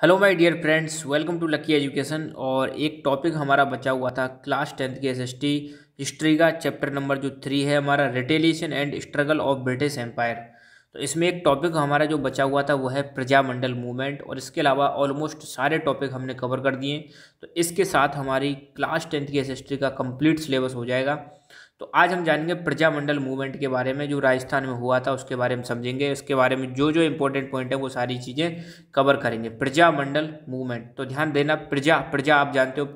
Hello my dear friends, welcome to lucky education. और एक topic हमारा बचा हुआ था क्लास 10th के एसएसटी हिस्ट्री का चैप्टर नंबर जो 3 है हमारा, retaliation and struggle of British empire. तो इसमें एक टॉपिक हमारा जो बचा हुआ था वो है प्रजामंडल मूवमेंट, और इसके अलावा ऑलमोस्ट सारे टॉपिक हमने कवर कर दिए। तो इसके साथ हमारी क्लास 10th की एसएसटी का कंप्लीट सिलेबस हो जाएगा। तो आज हम जानेंगे प्रजामंडल मूवमेंट के बारे में, जो राजस्थान में हुआ था उसके बारे में समझेंगे। इसके बारे में जो जो इंपॉर्टेंट पॉइंट है वो सारी चीज़ें कवर करेंगे। प्रजामंडल मूवमेंट, तो ध्यान देना, प्रजा प्रजा आप जानते हो,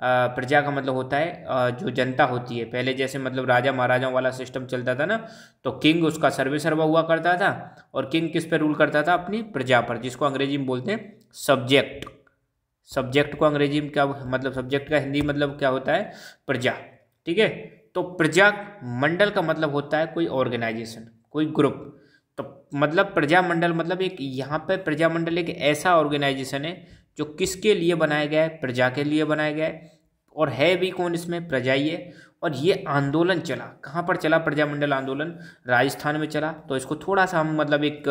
प्रजा का मतलब होता है जो जनता होती है। पहले जैसे मतलब राजा महाराजाओं वाला सिस्टम चलता था ना, तो किंग उसका सर्वे सर्वा हुआ करता था, और किंग किस पे रूल करता था? अपनी प्रजा पर, जिसको अंग्रेजी में बोलते हैं सब्जेक्ट। सब्जेक्ट को अंग्रेजी में क्या मतलब, सब्जेक्ट का हिंदी मतलब क्या होता है? प्रजा। ठीक है। तो प्रजा मंडल का मतलब होता है कोई ऑर्गेनाइजेशन, कोई ग्रुप। तो मतलब प्रजामंडल मतलब एक, यहाँ पे प्रजामंडल एक ऐसा ऑर्गेनाइजेशन है जो किसके लिए बनाया गया है? प्रजा के लिए बनाया गया है। और है भी कौन इसमें? प्रजा ही है। और ये आंदोलन चला कहाँ पर चला? प्रजामंडल आंदोलन राजस्थान में चला। तो इसको थोड़ा सा हम मतलब एक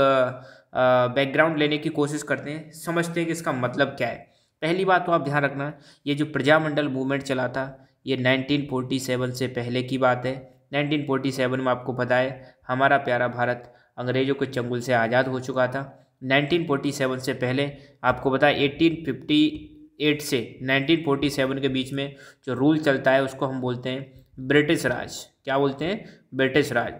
बैकग्राउंड लेने की कोशिश करते हैं, समझते हैं कि इसका मतलब क्या है। पहली बात तो आप ध्यान रखना, ये जो प्रजामंडल मूवमेंट चला था ये 1947 से पहले की बात है। 1947 में आपको पता है हमारा प्यारा भारत अंग्रेजों के चंगुल से आज़ाद हो चुका था। 1947 से पहले आपको पता है 1858 से 1947 के बीच में जो रूल चलता है उसको हम बोलते हैं ब्रिटिश राज। क्या बोलते हैं? ब्रिटिश राज।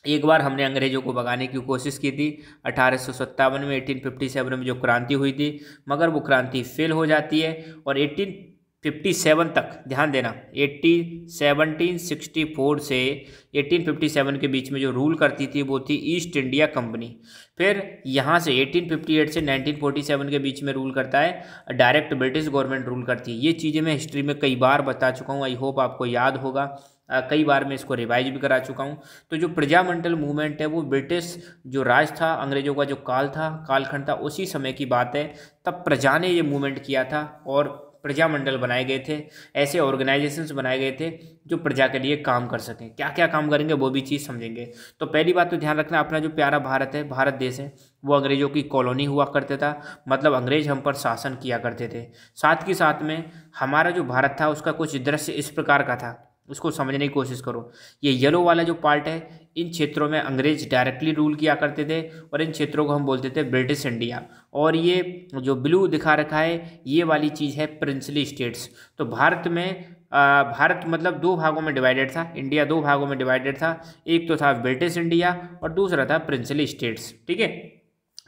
एक बार हमने अंग्रेजों को भगाने की कोशिश की थी 1857 में, 1857 में जो क्रांति हुई थी, मगर वो क्रांति फेल हो जाती है। और 1857 तक ध्यान देना, 1764 से 1857 के बीच में जो रूल करती थी वो थी ईस्ट इंडिया कंपनी। फिर यहाँ से 1858 से 1947 के बीच में रूल करता है डायरेक्ट ब्रिटिश गवर्नमेंट रूल करती है। ये चीज़ें मैं हिस्ट्री में कई बार बता चुका हूँ, आई होप आपको याद होगा। कई बार मैं इसको रिवाइज भी करा चुका हूँ। तो जो प्रजामंडल मूवमेंट है वो ब्रिटिश जो राज था, अंग्रेजों का जो काल था, कालखंड था, उसी समय की बात है। तब प्रजा ने ये मूवमेंट किया था और प्रजामंडल बनाए गए थे। ऐसे ऑर्गेनाइजेशंस बनाए गए थे जो प्रजा के लिए काम कर सकें। क्या क्या काम करेंगे वो भी चीज़ समझेंगे। तो पहली बात तो ध्यान रखना, अपना जो प्यारा भारत है, भारत देश है, वो अंग्रेजों की कॉलोनी हुआ करता था। मतलब अंग्रेज हम पर शासन किया करते थे। साथ के साथ में हमारा जो भारत था उसका कुछ दृश्य इस प्रकार का था, उसको समझने की कोशिश करो। ये येलो वाला जो पार्ट है, इन क्षेत्रों में अंग्रेज डायरेक्टली रूल किया करते थे, और इन क्षेत्रों को हम बोलते थे ब्रिटिश इंडिया। और ये जो ब्लू दिखा रखा है ये वाली चीज़ है प्रिंसली स्टेट्स। तो भारत में भारत मतलब दो भागों में डिवाइडेड था, इंडिया दो भागों में डिवाइडेड था। एक तो था ब्रिटिश इंडिया और दूसरा था प्रिंसली स्टेट्स। ठीक है।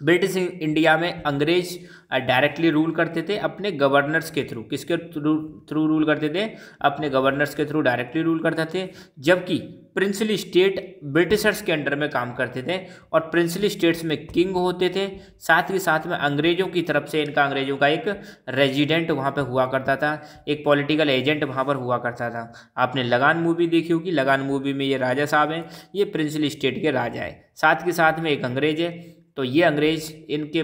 ब्रिटिश इंडिया में अंग्रेज डायरेक्टली रूल करते थे अपने गवर्नर्स के थ्रू। किसके थ्रू रूल करते थे? अपने गवर्नर्स के थ्रू डायरेक्टली रूल करते थे। जबकि प्रिंसली स्टेट ब्रिटिशर्स के अंडर में काम करते थे, और प्रिंसली स्टेट्स में किंग होते थे। साथ ही साथ में अंग्रेजों की तरफ से इनका, अंग्रेजों का एक रेजिडेंट वहाँ पे हुआ करता था, एक पॉलिटिकल एजेंट वहाँ पर हुआ करता था। आपने लगान मूवी देखी होगी, लगान मूवी में ये राजा साहब हैं, ये प्रिंसली स्टेट के राजा है। साथ के साथ में एक अंग्रेज है, तो ये अंग्रेज इनके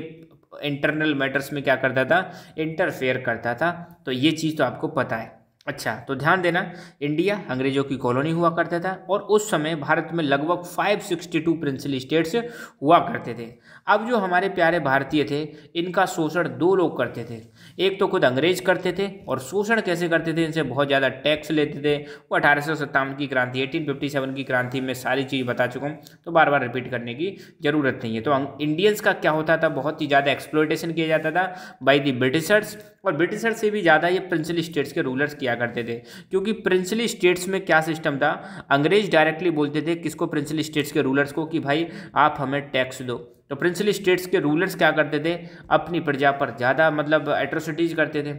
इंटरनल मैटर्स में क्या करता था? इंटरफेयर करता था। तो ये चीज़ तो आपको पता है। अच्छा, तो ध्यान देना, इंडिया अंग्रेजों की कॉलोनी हुआ करता था, और उस समय भारत में लगभग 562 प्रिंसली स्टेट्स हुआ करते थे। अब जो हमारे प्यारे भारतीय थे, इनका शोषण दो लोग करते थे। एक तो खुद अंग्रेज करते थे, और शोषण कैसे करते थे? इनसे बहुत ज़्यादा टैक्स लेते थे। वो 1857 की क्रांति, 1857 की क्रांति में सारी चीज़ बता चुका हूँ, तो बार बार रिपीट करने की ज़रूरत नहीं है। तो इंडियंस का क्या होता था? बहुत ही ज़्यादा एक्सप्लॉयटेशन किया जाता था बाय द ब्रिटिशर्स, और ब्रिटिशर्स से भी ज़्यादा ये प्रिंसली स्टेट्स के रूलर्स किया करते थे। क्योंकि प्रिंसली स्टेट्स में क्या सिस्टम था? अंग्रेज डायरेक्टली बोलते थे किसको? प्रिंसली स्टेट्स के रूलर्स को, कि भाई आप हमें टैक्स दो। तो प्रिंसली स्टेट्स के रूलर्स क्या करते थे? अपनी प्रजा पर ज़्यादा मतलब एट्रोसिटीज करते थे।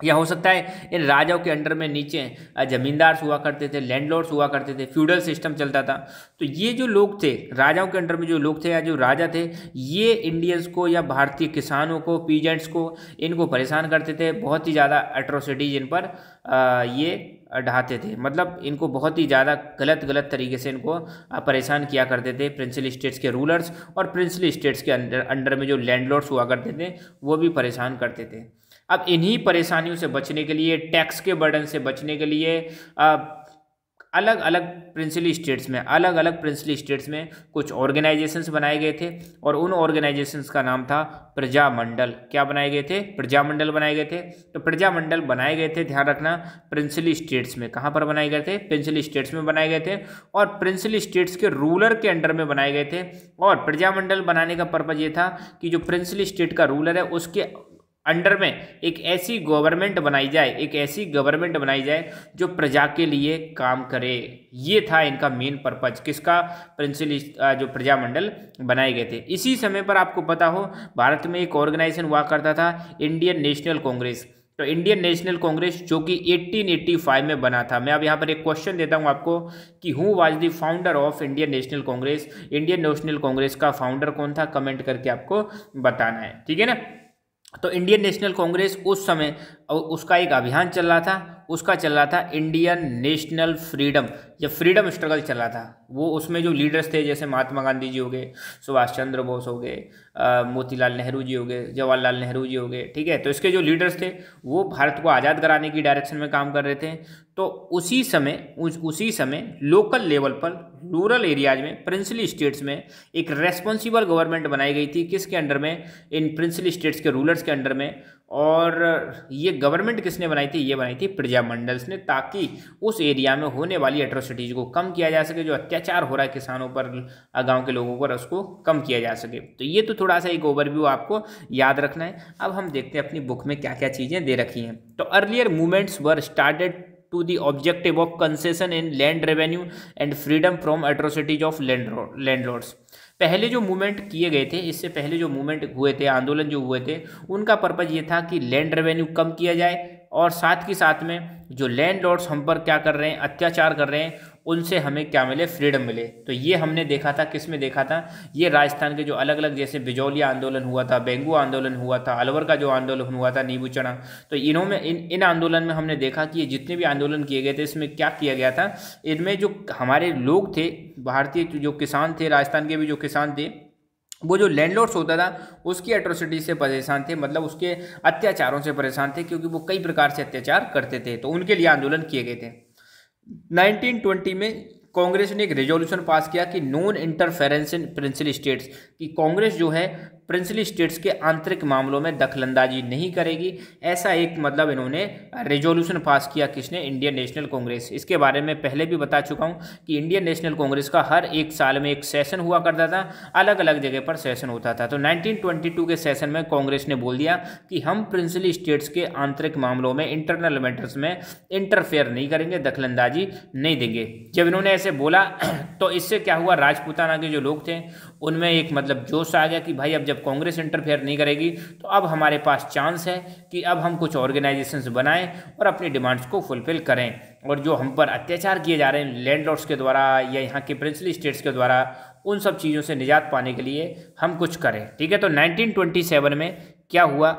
या हो सकता है इन राजाओं के अंडर में नीचे जमींदार हुआ करते थे, लैंडलॉर्ड्स हुआ करते थे, फ्यूडल सिस्टम चलता था। तो ये जो लोग थे, राजाओं के अंडर में जो लोग थे या जो राजा थे, ये इंडियंस को या भारतीय किसानों को, पीजेंट्स को, इनको परेशान करते थे। बहुत ही ज़्यादा एट्रोसिटीज इन पर ये ढाते थे। मतलब इनको बहुत ही ज़्यादा गलत गलत तरीके से इनको परेशान किया करते थे प्रिंसली स्टेट्स के रूलर्स, और प्रिंसली स्टेट्स के अंडर में जो लैंडलॉर्ड्स हुआ करते थे वो भी परेशान करते थे। अब इन्हीं परेशानियों से बचने के लिए, टैक्स के बर्डन से बचने के लिए अलग अलग प्रिंसली स्टेट्स में कुछ ऑर्गेनाइजेशंस बनाए गए थे और उन ऑर्गेनाइजेशंस का नाम था प्रजामंडल। क्या बनाए गए थे? प्रजामंडल बनाए गए थे। तो प्रजामंडल बनाए गए थे, ध्यान रखना, प्रिंसली स्टेट्स में। कहाँ पर बनाए गए थे? प्रिंसली स्टेट्स में बनाए गए थे और प्रिंसली स्टेट्स के रूलर के अंडर में बनाए गए थे। और प्रजामंडल बनाने का पर्पज ये था कि जो प्रिंसली स्टेट का रूलर है उसके अंडर में एक ऐसी गवर्नमेंट बनाई जाए जो प्रजा के लिए काम करे। ये था इनका मेन पर्पज, किसका? प्रिंसली जो प्रजामंडल बनाए गए थे। इसी समय पर आपको पता हो भारत में एक ऑर्गेनाइजेशन हुआ करता था, इंडियन नेशनल कांग्रेस। तो इंडियन नेशनल कांग्रेस जो कि 1885 में बना था। मैं अब यहाँ पर एक क्वेश्चन देता हूँ आपको कि who was the founder of Indian national Congress? Indian national Congress का फाउंडर कौन था? कमेंट करके आपको बताना है, ठीक है ना। तो इंडियन नेशनल कांग्रेस उस समय उसका एक अभियान चल रहा था, उसका चल रहा था इंडियन नेशनल फ्रीडम या फ्रीडम स्ट्रगल चल रहा था। वो उसमें जो लीडर्स थे जैसे महात्मा गांधी जी हो गए, सुभाष चंद्र बोस हो गए, मोतीलाल नेहरू जी हो गए, जवाहरलाल नेहरू जी हो गए, ठीक है। तो इसके जो लीडर्स थे वो भारत को आज़ाद कराने की डायरेक्शन में काम कर रहे थे। तो उसी समय लोकल लेवल पर रूरल एरियाज में प्रिंसली स्टेट्स में एक रेस्पॉन्सिबल गवर्नमेंट बनाई गई थी। किसके अंडर में? इन प्रिंसली स्टेट्स के रूलर्स के अंडर में। और ये गवर्नमेंट किसने बनाई थी? ये बनाई थी प्रजामंडल्स ने, ताकि उस एरिया में होने वाली एट्रोसिटीज को कम किया जा सके, जो अत्याचार हो रहा है किसानों पर, गांव के लोगों पर, उसको कम किया जा सके। तो ये तो थोड़ा सा एक ओवरव्यू आपको याद रखना है। अब हम देखते हैं अपनी बुक में क्या क्या चीज़ें दे रखी हैं। तो earlier movements were started to the objective of concession in land revenue and freedom from atrocities of landlords। पहले जो मूवमेंट किए गए थे, इससे पहले जो मूवमेंट हुए थे, आंदोलन जो हुए थे, उनका पर्पज ये था कि लैंड रेवेन्यू कम किया जाए और साथ ही साथ में जो लैंडलॉर्ड्स हम पर क्या कर रहे हैं, अत्याचार कर रहे हैं, उनसे हमें क्या मिले? फ्रीडम मिले। तो ये हमने देखा था, किस में देखा था? ये राजस्थान के जो अलग अलग, जैसे बिजौलिया आंदोलन हुआ था, बेंगू आंदोलन हुआ था, अलवर का जो आंदोलन हुआ था, नींबू चढ़ा, तो इन्हों में इन आंदोलन में हमने देखा कि ये जितने भी आंदोलन किए गए थे इसमें क्या किया गया था, इनमें जो हमारे लोग थे, भारतीय जो किसान थे, राजस्थान के भी जो किसान थे, वो जो लैंडलॉर्ड्स होता था उसकी एट्रोसिटी से परेशान थे, मतलब उसके अत्याचारों से परेशान थे, क्योंकि वो कई प्रकार से अत्याचार करते थे। तो उनके लिए आंदोलन किए गए थे। 1920 में कांग्रेस ने एक रेजोल्यूशन पास किया कि नॉन इंटरफेरेंस इन प्रिंसली स्टेट्स, कि कांग्रेस जो है प्रिंसली स्टेट्स के आंतरिक मामलों में दखलंदाजी नहीं करेगी। ऐसा एक मतलब इन्होंने रेजोल्यूशन पास किया। किसने? Indian national Congress. इसके बारे में पहले भी बता चुका हूँ कि इंडियन नेशनल कांग्रेस का हर एक साल में एक सेशन हुआ करता था, अलग अलग जगह पर सेशन होता था। तो 1922 के सेशन में कांग्रेस ने बोल दिया कि हम प्रिंसली स्टेट्स के आंतरिक मामलों में, इंटरनल मैटर्स में इंटरफेयर नहीं करेंगे, दखलंदाजी नहीं देंगे। जब इन्होंने ऐसे बोला तो इससे क्या हुआ, राजपूताना के जो लोग थे उनमें एक मतलब जोश आ गया कि भाई अब जब कांग्रेस इंटरफेयर नहीं करेगी तो अब हमारे पास चांस है कि अब हम कुछ ऑर्गेनाइजेशंस बनाएं और अपनी डिमांड्स को फुलफिल करें, और जो हम पर अत्याचार किए जा रहे हैं लैंडलॉर्ड्स के द्वारा या यहाँ के प्रिंसली स्टेट्स के द्वारा, उन सब चीज़ों से निजात पाने के लिए हम कुछ करें। ठीक है। तो 1927 में क्या हुआ?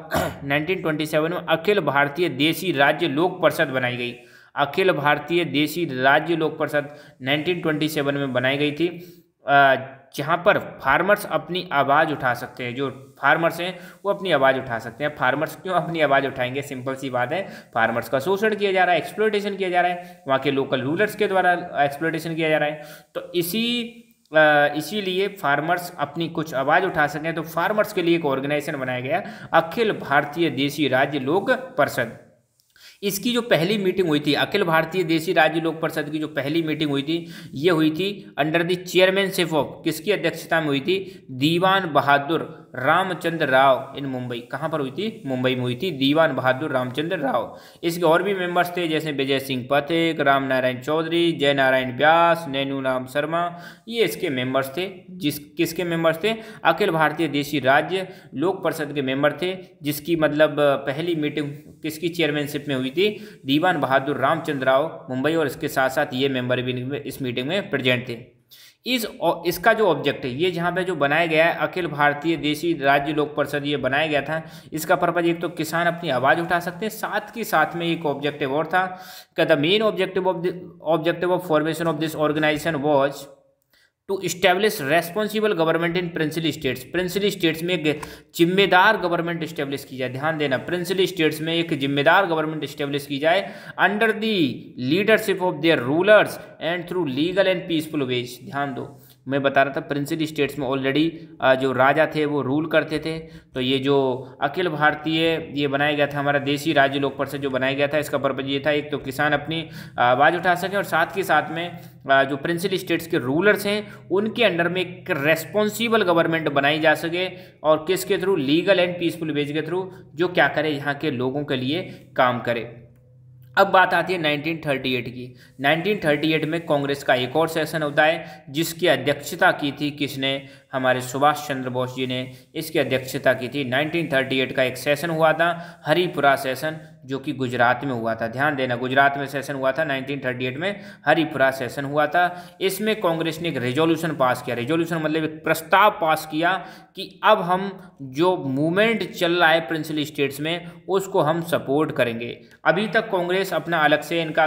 1927 में अखिल भारतीय देशी राज्य लोक परिषद बनाई गई। अखिल भारतीय देशी राज्य लोक परिषद 1927 में बनाई गई थी, जहाँ पर फार्मर्स अपनी आवाज़ उठा सकते हैं। जो फार्मर्स हैं वो अपनी आवाज़ उठा सकते हैं। फार्मर्स क्यों अपनी आवाज़ उठाएंगे? सिंपल सी बात है, फार्मर्स का शोषण किया जा रहा है, एक्सप्लॉयटेशन किया जा रहा है, वहाँ के लोकल रूलर्स के द्वारा एक्सप्लॉयटेशन किया जा रहा है। तो इसीलिए फार्मर्स अपनी कुछ आवाज़ उठा सकें, तो फार्मर्स के लिए एक ऑर्गेनाइजेशन बनाया गया, अखिल भारतीय देशी राज्य लोक परिषद। इसकी जो पहली मीटिंग हुई थी, अखिल भारतीय देशी राज्य लोक परिषद की जो पहली मीटिंग हुई थी, ये हुई थी अंडर द चेयरमैनशिप ऑफ, किसकी अध्यक्षता में हुई थी? दीवान बहादुर रामचंद्र राव इन मुंबई। कहाँ पर हुई थी? मुंबई में हुई थी, दीवान बहादुर रामचंद्र राव। इसके और भी मेंबर्स थे, जैसे विजय सिंह पथिक, राम नारायण चौधरी, जय नारायण व्यास, नैनू राम शर्मा, ये इसके मेंबर्स थे। किसके मेंबर्स थे? अखिल भारतीय देशी राज्य लोक परिषद के मेंबर थे, जिसकी मतलब पहली मीटिंग किसकी चेयरमैनशिप में हुई थी? दीवान बहादुर रामचंद्र राव, मुंबई। और इसके साथ साथ ये मेंबर भी इस मीटिंग में प्रेजेंट थे। इसका जो ऑब्जेक्ट है, ये जहाँ पे जो बनाया गया है अखिल भारतीय देशी राज्य लोक परिषद, ये बनाया गया था, इसका पर्पज एक तो किसान अपनी आवाज़ उठा सकते हैं, साथ ही साथ में एक ऑब्जेक्टिव और था। The main objective of formation of this organization was to establish responsible government in princely states. Princely states में एक जिम्मेदार गवर्नमेंट इस्टेब्लिश की जाए, ध्यान देना, प्रिंसिली स्टेट्स में एक जिम्मेदार गवर्नमेंट इस्टेब्लिश की जाए under the leadership of their rulers and through legal and peaceful ways. ध्यान दो, मैं बता रहा था प्रिंसिली स्टेट्स में ऑलरेडी जो राजा थे वो रूल करते थे। तो ये जो अखिल भारतीय ये बनाया गया था, हमारा देशी राज्य लोक परिषद जो बनाया गया था, इसका पर्पज ये था, एक तो किसान अपनी आवाज़ उठा सकें और साथ के साथ में जो प्रिंसिली स्टेट्स के रूलर्स हैं उनके अंडर में एक रेस्पॉन्सिबल गवर्नमेंट बनाई जा सके, और किसके through, legal and peaceful ways के थ्रू, जो क्या करे, यहाँ के लोगों के लिए काम करे। अब बात आती है 1938 की। 1938 में कांग्रेस का एक और सेशन होता है जिसकी अध्यक्षता की थी किसने, हमारे सुभाष चंद्र बोस जी ने इसकी अध्यक्षता की थी। 1938 का एक सेशन हुआ था, हरिपुरा सेशन, जो कि गुजरात में हुआ था। ध्यान देना, गुजरात में सेशन हुआ था 1938 में, हरिपुरा सेशन हुआ था। इसमें कांग्रेस ने एक रेजोल्यूशन पास किया, रेजोल्यूशन मतलब एक प्रस्ताव पास किया कि अब हम जो मूवमेंट चल रहा है प्रिंसिली स्टेट्स में उसको हम सपोर्ट करेंगे। अभी तक कांग्रेस अपना अलग से इनका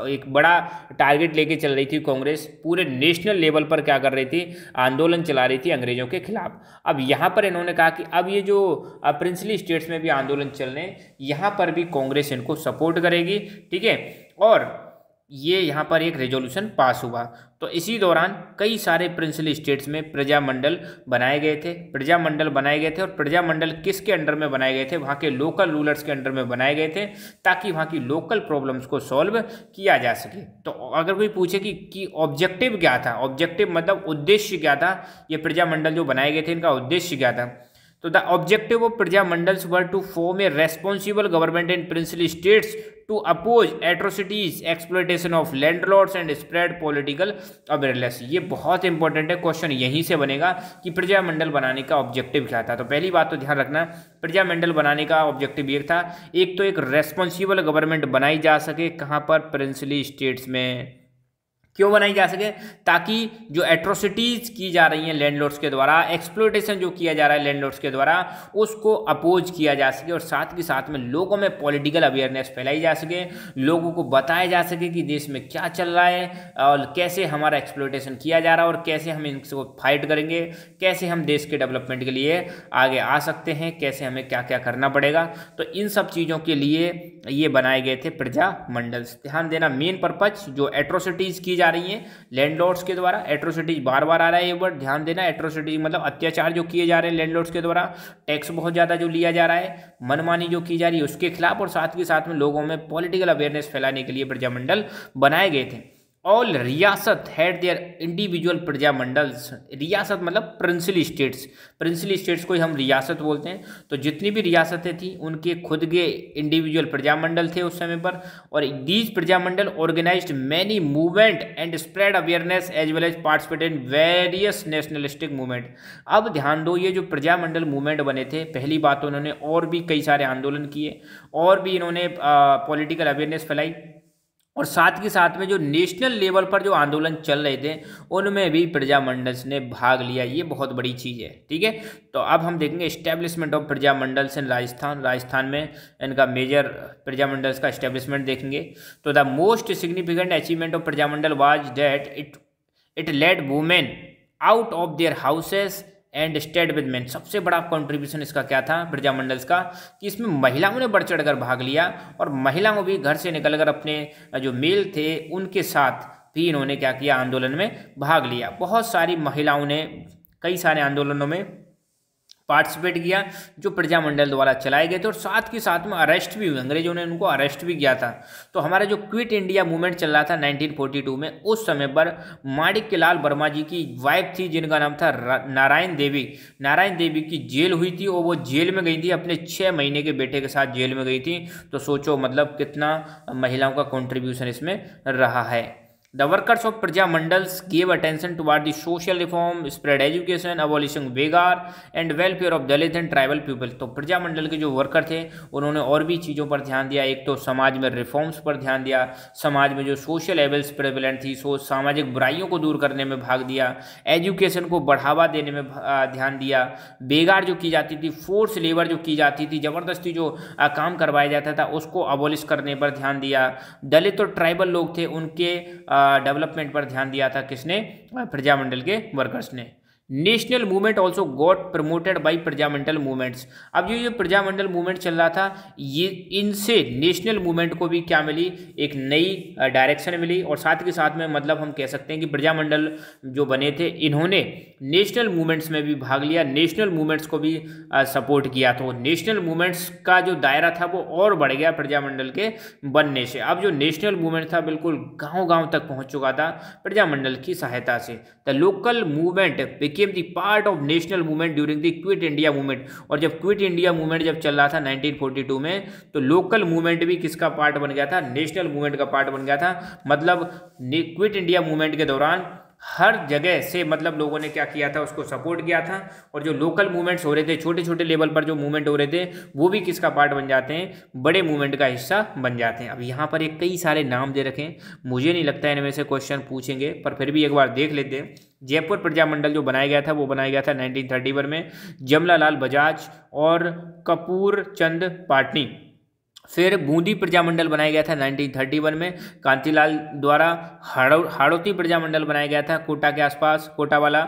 एक बड़ा टारगेट लेके चल रही थी। कांग्रेस पूरे नेशनल लेवल पर क्या कर रही थी, आंदोलन चला रही थी अंग्रेजों के खिलाफ। अब यहाँ पर इन्होंने कहा कि अब ये जो प्रिंसिली स्टेट्स में भी आंदोलन चल रहे हैं, यहाँ पर भी कांग्रेस इनको सपोर्ट करेगी, ठीक है। और ये यहाँ पर एक रेजोल्यूशन पास हुआ। तो इसी दौरान कई सारे प्रिंसिली स्टेट्स में प्रजामंडल बनाए गए थे, प्रजामंडल बनाए गए थे। और प्रजामंडल किसके अंडर में बनाए गए थे, वहाँ के लोकल रूलर्स के अंडर में बनाए गए थे, ताकि वहाँ की लोकल प्रॉब्लम्स को सॉल्व किया जा सके। तो अगर कोई पूछे कि ऑब्जेक्टिव क्या था, ऑब्जेक्टिव मतलब उद्देश्य क्या था, ये प्रजामंडल जो बनाए गए थे इनका उद्देश्य क्या था, तो the objective of Prajamandals were to form a responsible government in princely states to oppose atrocities, exploitation of landlords and spread political awareness. ये बहुत इंपॉर्टेंट है, क्वेश्चन यहीं से बनेगा कि प्रजामंडल बनाने का ऑब्जेक्टिव क्या था। तो पहली बात तो ध्यान रखना, प्रजामंडल बनाने का ऑब्जेक्टिव ये था, एक तो एक रेस्पॉन्सिबल गवर्नमेंट बनाई जा सके, कहाँ पर, प्रिंसिली स्टेट्स में। क्यों बनाई जा सके, ताकि जो एट्रोसिटीज़ की जा रही हैं लैंडलॉर्ड्स के द्वारा, एक्सप्लॉयटेशन जो किया जा रहा है लैंडलॉर्ड्स के द्वारा, उसको अपोज किया जा सके, और साथ के साथ में लोगों में पॉलिटिकल अवेयरनेस फैलाई जा सके, लोगों को बताया जा सके कि देश में क्या चल रहा है और कैसे हमारा एक्सप्लॉयटेशन किया जा रहा है और कैसे हम इनको फाइट करेंगे, कैसे हम देश के डेवलपमेंट के लिए आगे आ सकते हैं, कैसे हमें क्या क्या करना पड़ेगा। तो इन सब चीज़ों के लिए ये बनाए गए थे प्रजामंडल्स। ध्यान देना, मेन पर्पज जो एट्रोसिटीज़ की रही है लैंडलॉर्ड्स के द्वारा, एट्रोसिटीज बार बार आ रहा है ये वर्ड, ध्यान देना, एट्रोसिटीज मतलब अत्याचार जो किए जा रहे हैं लैंडलॉर्ड्स के द्वारा, टैक्स बहुत ज्यादा जो लिया जा रहा है, मनमानी जो की जा रही है उसके खिलाफ, और साथ के साथ में लोगों में पॉलिटिकल अवेयरनेस फैलाने के लिए प्रजामंडल बनाए गए थे। ऑल रियासत हैड देयर इंडिविजुअल प्रजामंडल्स। रियासत मतलब प्रिंसिली स्टेट्स, प्रिंसिली स्टेट्स को ही हम रियासत बोलते हैं। तो जितनी भी रियासतें थी उनके खुद के इंडिविजुअल प्रजामंडल थे उस समय पर, और these Prajamandal organized many movement and spread awareness as well as participate in various nationalistic movement. अब ध्यान दो, ये जो प्रजामंडल मूवमेंट बने थे, पहली बात तो उन्होंने और भी कई सारे आंदोलन किए, और भी इन्होंने पॉलिटिकल अवेयरनेस फैलाई, और साथ के साथ में जो नेशनल लेवल पर जो आंदोलन चल रहे थे उनमें भी प्रजामंडल्स ने भाग लिया। ये बहुत बड़ी चीज़ है, ठीक है। तो अब हम देखेंगे establishment of Prajamandals in Rajasthan. Rajasthan में इनका मेजर प्रजामंडल्स का इस्टेब्लिशमेंट देखेंगे। तो the most significant achievement of Prajamandal was that it led women out of their houses and stayed with men. सबसे बड़ा कंट्रीब्यूशन इसका क्या था प्रजामंडल्स का, कि इसमें महिलाओं ने बढ़ चढ़ कर भाग लिया, और महिलाओं भी घर से निकलकर अपने जो मेल थे उनके साथ भी इन्होंने क्या किया, आंदोलन में भाग लिया। बहुत सारी महिलाओं ने कई सारे आंदोलनों में पार्टिसिपेट किया जो प्रजामंडल द्वारा चलाए गए थे, और साथ के साथ में अरेस्ट भी हुए, अंग्रेजों ने उनको अरेस्ट भी किया था। तो हमारा जो क्विट इंडिया मूवमेंट चल रहा था 1942 में, उस समय पर माणिक्यलाल वर्मा जी की वाइफ थी जिनका नाम था नारायण देवी। नारायण देवी की जेल हुई थी, और वो जेल में गई थी, अपने 6 महीने के बेटे के साथ जेल में गई थी। तो सोचो मतलब कितना महिलाओं का कॉन्ट्रीब्यूशन इसमें रहा है। The workers of Prajamandals gave attention toward the social reform, spread education, abolishing begar and welfare of Dalit and tribal people। तो प्रजामंडल के जो वर्कर थे उन्होंने और भी चीज़ों पर ध्यान दिया। एक तो समाज में रिफॉर्म्स पर ध्यान दिया, समाज में जो सोशल एवल्स प्रेवलेंट थी, सामाजिक बुराइयों को दूर करने में भाग दिया, एजुकेशन को बढ़ावा देने में ध्यान दिया, बेगार जो की जाती थी, फोर्स लेबर जो की जाती थी, ज़बरदस्ती जो काम करवाया जाता था उसको अबॉलिश करने पर ध्यान दिया। दलित और ट्राइबल लोग थे उनके डेवलपमेंट पर ध्यान दिया था किसने? प्रजामंडल के वर्कर्स ने। National movement also got promoted by Prajamandal movements. अब ये प्रजामंडल मूवमेंट चल रहा था, ये इनसे नेशनल मूवमेंट को भी क्या मिली? एक नई डायरेक्शन मिली। और साथ के साथ में मतलब हम कह सकते हैं कि प्रजामंडल जो बने थे इन्होंने नेशनल मूवमेंट्स में भी भाग लिया, नेशनल मूवमेंट्स को भी सपोर्ट किया। तो नेशनल मूवमेंट्स का जो दायरा था वो और बढ़ गया प्रजामंडल के बनने से। अब जो नेशनल मूवमेंट था बिल्कुल गाँव-गाँव तक पहुँच चुका था प्रजामंडल की सहायता से। The local movement became the part of national movement during the quit India movement. और जब क्विट इंडिया मूवमेंट जब चल रहा था 1942 में, तो लोकल मूवमेंट भी किसका पार्ट बन गया था? नेशनल मूवमेंट का पार्ट बन गया था। मतलब क्विट इंडिया मूवमेंट के दौरान हर जगह से मतलब लोगों ने क्या किया था? उसको सपोर्ट किया था। और जो लोकल मूवमेंट्स हो रहे थे, छोटे छोटे लेवल पर जो मूवमेंट हो रहे थे, वो भी किसका पार्ट बन जाते हैं? बड़े मूवमेंट का हिस्सा बन जाते हैं। अब यहाँ पर एक कई सारे नाम दे रखे हैं, मुझे नहीं लगता इनमें से क्वेश्चन पूछेंगे, पर फिर भी एक बार देख लेते हैं। जयपुर प्रजामंडल जो बनाया गया था वो बनाया गया था 1931 में, जमनालाल बजाज और कपूर चंद पाटनी। फिर बूंदी प्रजामंडल बनाया गया था 1931 में, कांतिलाल द्वारा। हाड़ौती प्रजामंडल बनाया गया था कोटा के आसपास, कोटा वाला,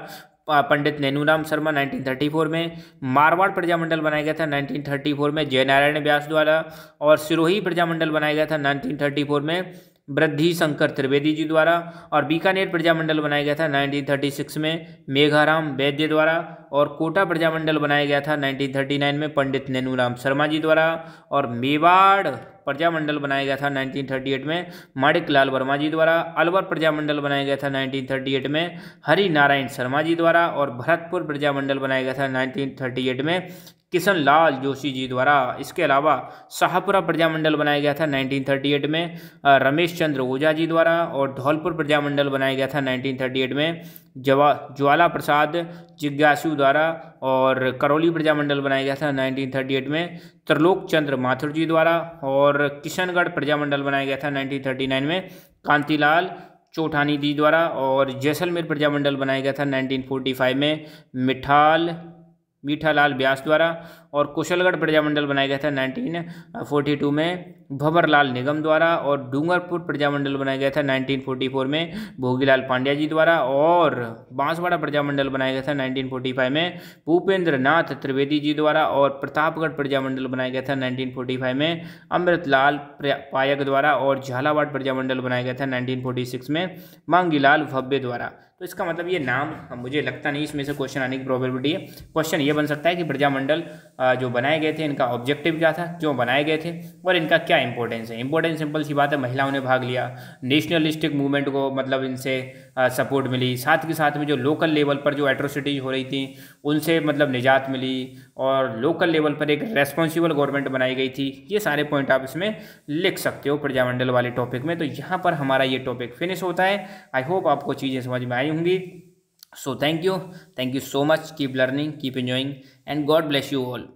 पंडित नैनूराम शर्मा 1934 में। मारवाड़ प्रजामंडल बनाया गया था 1934 में, जयनारायण व्यास द्वारा। और सिरोही प्रजामंडल बनाया गया था 1934 में, वृद्धि शंकर त्रिवेदी जी द्वारा। और बीकानेर प्रजामंडल बनाया गया था 1936 में, मेघाराम वैद्य द्वारा। और कोटा प्रजामंडल बनाया गया था 1939 में, पंडित नैनूराम शर्मा जी द्वारा। और मेवाड़ प्रजामंडल बनाया गया था 1938 में, माणिक लाल वर्मा जी द्वारा। अलवर प्रजामंडल बनाया गया था 1938 में, हरि नारायण शर्मा जी द्वारा। और भरतपुर प्रजामंडल बनाया गया था 1938 में, किशन लाल जोशी जी द्वारा। इसके अलावा शाहपुरा प्रजामंडल बनाया गया था 1938 में, रमेश चंद्र ओझा जी द्वारा। और धौलपुर प्रजामंडल बनाया गया था 1938 में, ज्वाला प्रसाद जिज्ञासु द्वारा। और करौली प्रजामंडल बनाया गया था 1938 में, त्रिलोक चंद्र माथुर जी द्वारा। और किशनगढ़ प्रजामंडल बनाया गया था 1939 में, कांतिलाल चौठानी जी द्वारा। और जैसलमेर प्रजामंडल बनाया गया था 1945 में, मीठालाल व्यास द्वारा। और कुशलगढ़ प्रजामंडल बनाया गया था 1942 में, भंवरलाल निगम द्वारा। और डूंगरपुर प्रजामंडल बनाया गया था 1944 में, भोगीलाल पांड्या जी द्वारा। और बांसवाड़ा प्रजामंडल बनाया गया था 1945 में, भूपेंद्र नाथ त्रिवेदी जी द्वारा। और प्रतापगढ़ प्रजामंडल बनाया गया था 1945 में, अमृतलाल पायक द्वारा। और झालावाड़ प्रजामंडल बनाया गया था 1946 में, मांगीलाल भव्य द्वारा। तो इसका मतलब ये नाम मुझे लगता नहीं इसमें से क्वेश्चन आने की प्रोबेबिलिटी है। क्वेश्चन ये बन सकता है कि प्रजामंडल जो बनाए गए थे इनका ऑब्जेक्टिव क्या था, जो बनाए गए थे, और इनका क्या इंपॉर्टेंस है। इंपॉर्टेंस सिंपल सी बात है, महिलाओं ने भाग लिया, नेशनलिस्टिक मूवमेंट को मतलब इनसे सपोर्ट मिली। साथ के साथ में जो लोकल लेवल पर जो एट्रोसिटीज हो रही थी उनसे मतलब निजात मिली। और लोकल लेवल पर एक रेस्पॉन्सिबल गवर्नमेंट बनाई गई थी। ये सारे पॉइंट आप इसमें लिख सकते हो प्रजामंडल वाले टॉपिक में। तो यहाँ पर हमारा ये टॉपिक फिनिश होता है। आई होप आपको चीज़ें समझ में आई होंगी। So thank you so much, keep learning, keep enjoying, and God bless you all.